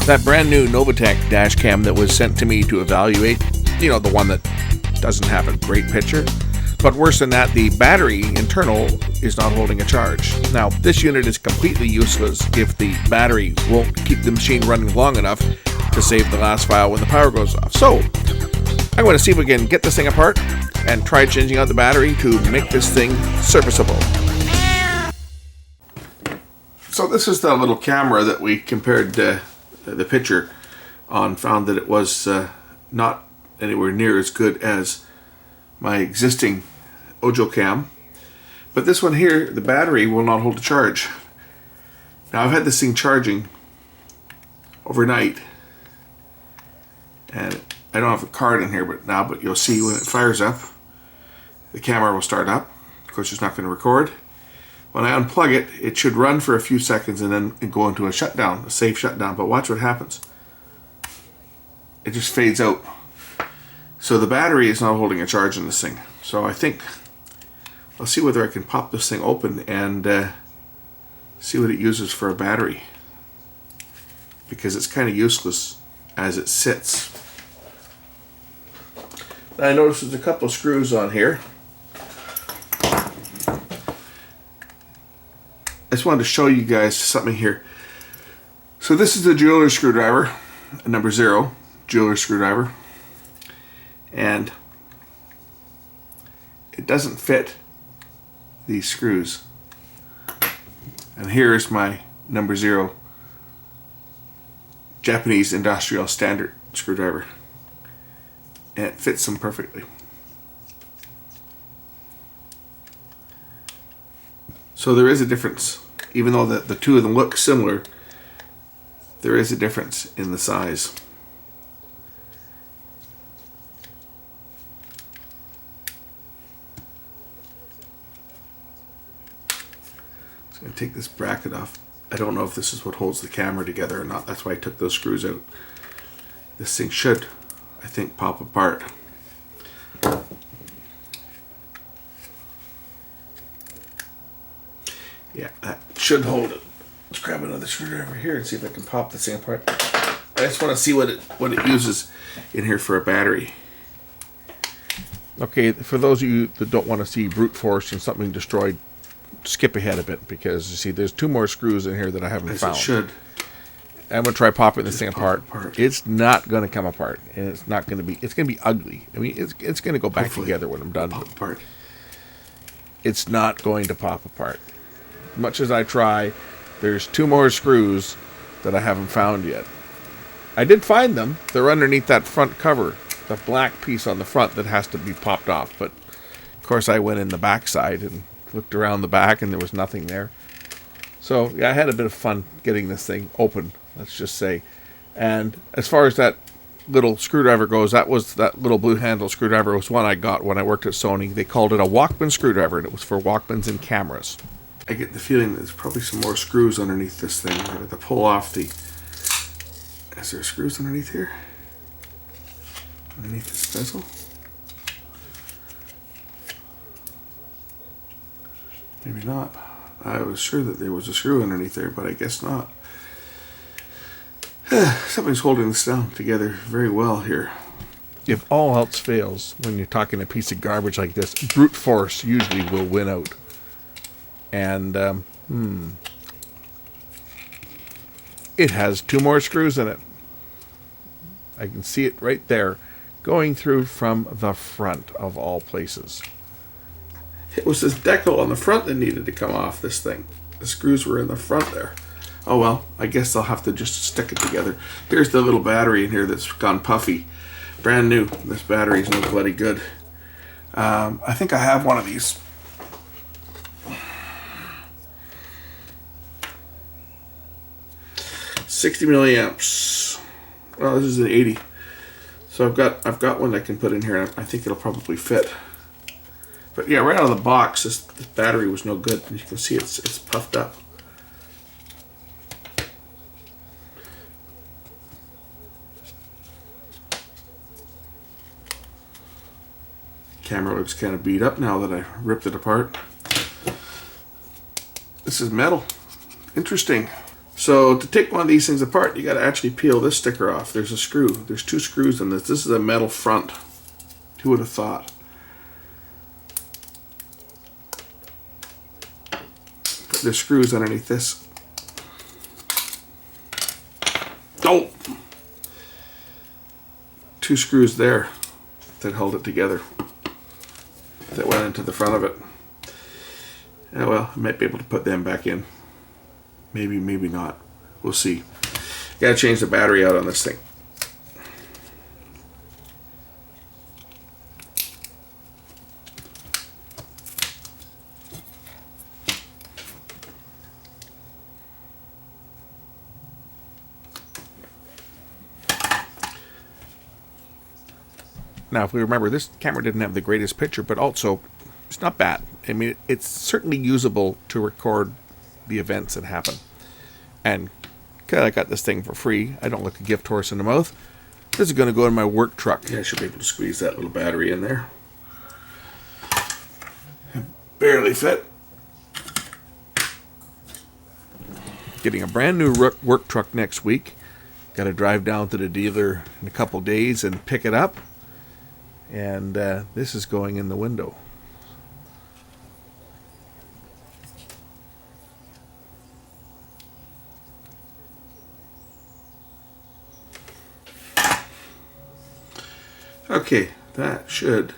That brand new Novatek dash cam that was sent to me to evaluate, you know, the one that doesn't have a great picture. But worse than that, the battery internal is not holding a charge. Now, this unit is completely useless if the battery won't keep the machine running long enough to save the last file when the power goes off. So, I'm going to see if we can get this thing apart and try changing out the battery to make this thing serviceable. So this is the little camera that we compared the picture on, found that it was not anywhere near as good as my existing Ojo cam, but this one here, the battery will not hold a charge. Now I've had this thing charging overnight, and I don't have a card in here but you'll see when it fires up, the camera will start up. Of course, it's not going to record. When I unplug it, it should run for a few seconds and then go into a shutdown, a safe shutdown. But watch what happens. It just fades out. So the battery is not holding a charge in this thing. So I think I'll see whether I can pop this thing open and see what it uses for a battery, because it's kind of useless as it sits. Now I noticed there's a couple of screws on here. I just wanted to show you guys something here. So this is the jeweler's screwdriver, number 0 jeweler's screwdriver, and it doesn't fit these screws. And here's my number 0 Japanese industrial standard screwdriver, and it fits them perfectly. So there is a difference. Even though the two of them look similar, there is a difference in the size. I'm going to take this bracket off. I don't know if this is what holds the camera together or not. That's why I took those screws out. This thing should, I think, pop apart. Yeah, that should hold it. Let's grab another screwdriver here and see if I can pop this thing apart. I just want to see what it uses in here for a battery. Okay, for those of you that don't want to see brute force and something destroyed, skip ahead a bit, because you see there's 2 more screws in here that I haven't found. It should. I'm gonna try popping this thing apart. It's not gonna come apart, and it's not gonna be. It's gonna be ugly. I mean, it's gonna go back together when I'm done. Pop apart. It's not going to pop apart. Much as I try, there's 2 more screws that I haven't found yet. I did find them. They're underneath that front cover, the black piece on the front that has to be popped off. But of course, I went in the back side and looked around the back, and there was nothing there. So yeah, I had a bit of fun getting this thing open, let's just say. And as far as that little screwdriver goes, that little blue handle screwdriver was one I got when I worked at Sony. They called it a Walkman screwdriver, and it was for Walkmans and cameras. I get the feeling there's probably some more screws underneath this thing. I have to pull off the... Is there screws underneath here? Underneath this bezel? Maybe not. I was sure that there was a screw underneath there, but I guess not. Something's holding this down together very well here. If all else fails, when you're talking a piece of garbage like this, brute force usually will win out. And it has 2 more screws in it. I can see it right there, going through from the front of all places. It was this decal on the front that needed to come off this thing. The screws were in the front there. Oh well, I guess I'll have to just stick it together. Here's the little battery in here that's gone puffy. Brand new. This battery is no bloody good. I think I have one of these. $60 milliamps. Well, this is an 80. So I've got one I can put in here, and I think it'll probably fit. But yeah, right out of the box, this battery was no good. And you can see it's puffed up. Camera looks kind of beat up now that I ripped it apart. This is metal. Interesting. So to take one of these things apart, you got to actually peel this sticker off. There's a screw. There's 2 screws in this. This is a metal front. Who would have thought? But there's screws underneath this. Oh! 2 screws there that held it together. That went into the front of it. Yeah, well, I might be able to put them back in. Maybe, maybe not. We'll see. Gotta change the battery out on this thing. Now, if we remember, this camera didn't have the greatest picture, but also it's not bad. I mean, it's certainly usable to record the events that happen. And I got this thing for free. I don't look a gift horse in the mouth. This is going to go in my work truck. Yeah, I should be able to squeeze that little battery in there. Barely fit. Getting a brand new work truck next week. Got to drive down to the dealer in a couple days and pick it up. And this is going in the window. Okay, that should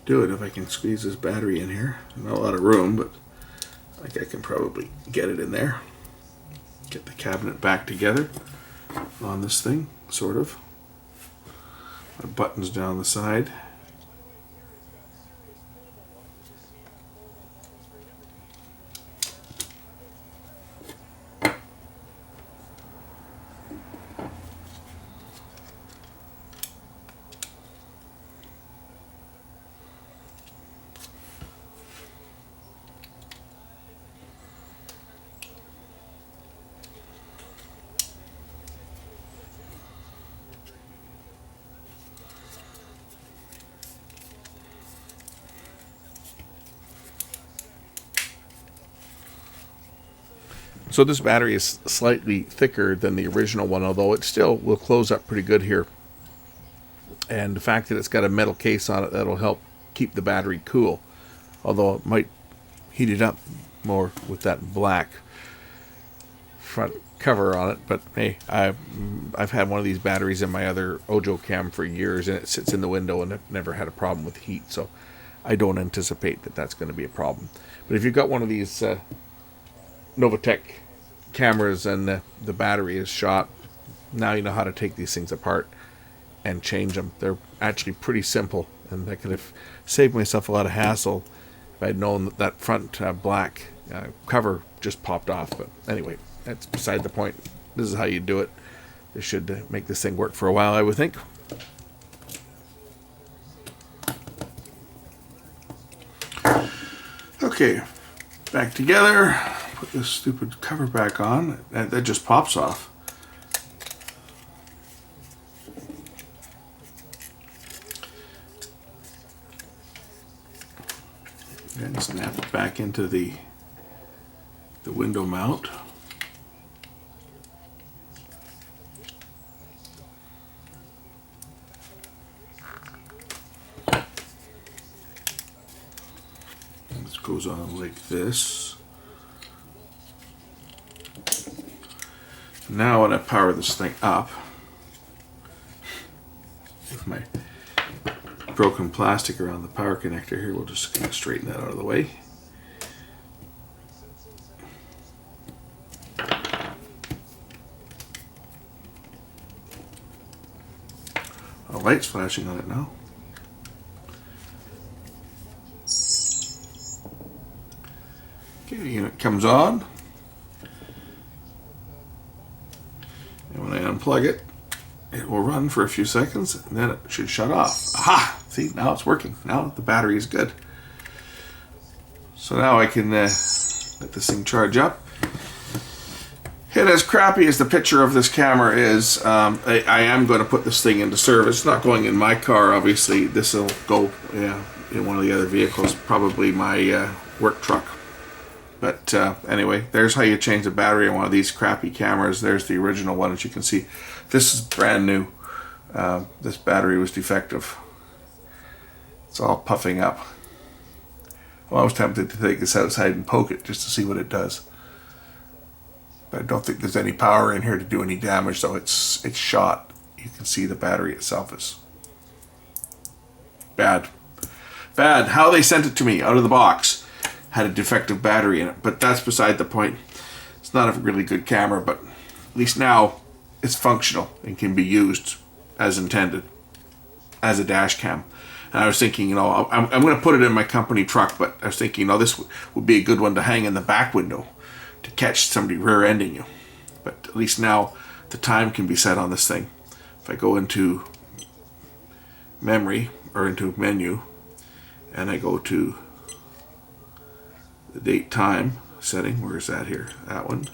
do it if I can squeeze this battery in here. Not a lot of room, but I think I can probably get it in there. Get the cabinet back together on this thing, sort of. My buttons down the side. So this battery is slightly thicker than the original one, although it still will close up pretty good here. And the fact that it's got a metal case on it, that'll help keep the battery cool. Although it might heat it up more with that black front cover on it. But hey, I've had one of these batteries in my other Ojo cam for years, and it sits in the window and I've never had a problem with heat. So I don't anticipate that that's going to be a problem. But if you've got one of these Novatek cameras and the battery is shot, now you know how to take these things apart and change them. They're actually pretty simple, and I could have saved myself a lot of hassle if I'd known that that front black cover just popped off. But anyway, that's beside the point. This is how you do it. This should make this thing work for a while, I would think. Okay, back together. Put this stupid cover back on. That just pops off. And snap it back into the window mount. And this goes on like this. Now when I power this thing up, with my broken plastic around the power connector here, we'll just kind of straighten that out of the way. A light's flashing on it now. Okay, the unit comes on. And when I unplug it, it will run for a few seconds, and then it should shut off. Aha! See, now it's working. Now the battery is good. So now I can let this thing charge up. And as crappy as the picture of this camera is, I am going to put this thing into service. It's not going in my car, obviously. This will go in one of the other vehicles, probably my work truck. But anyway, there's how you change the battery on one of these crappy cameras. There's the original one, as you can see. This is brand new. This battery was defective. It's all puffing up. Well, I was tempted to take this outside and poke it just to see what it does. But I don't think there's any power in here to do any damage, so it's shot. You can see the battery itself is bad. Bad. How they sent it to me out of the box had a defective battery in it, but that's beside the point. It's not a really good camera, but at least now it's functional and can be used as intended as a dash cam. And I was thinking, you know, I'm going to put it in my company truck, but I was thinking, you know, this would be a good one to hang in the back window to catch somebody rear-ending you. But at least now the time can be set on this thing. If I go into memory or into menu and I go to the date time setting, where is that here? That one.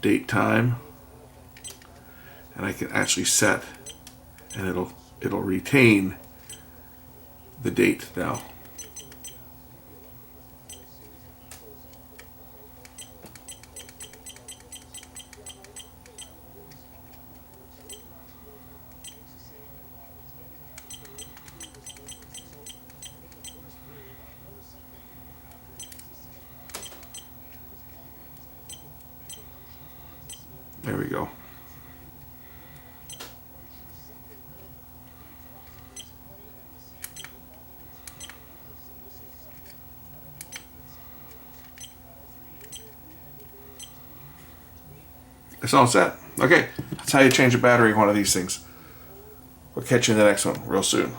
Date time. And I can actually set, and it'll retain the date now. There we go. It's all set. Okay, that's how you change a battery in one of these things. We'll catch you in the next one real soon.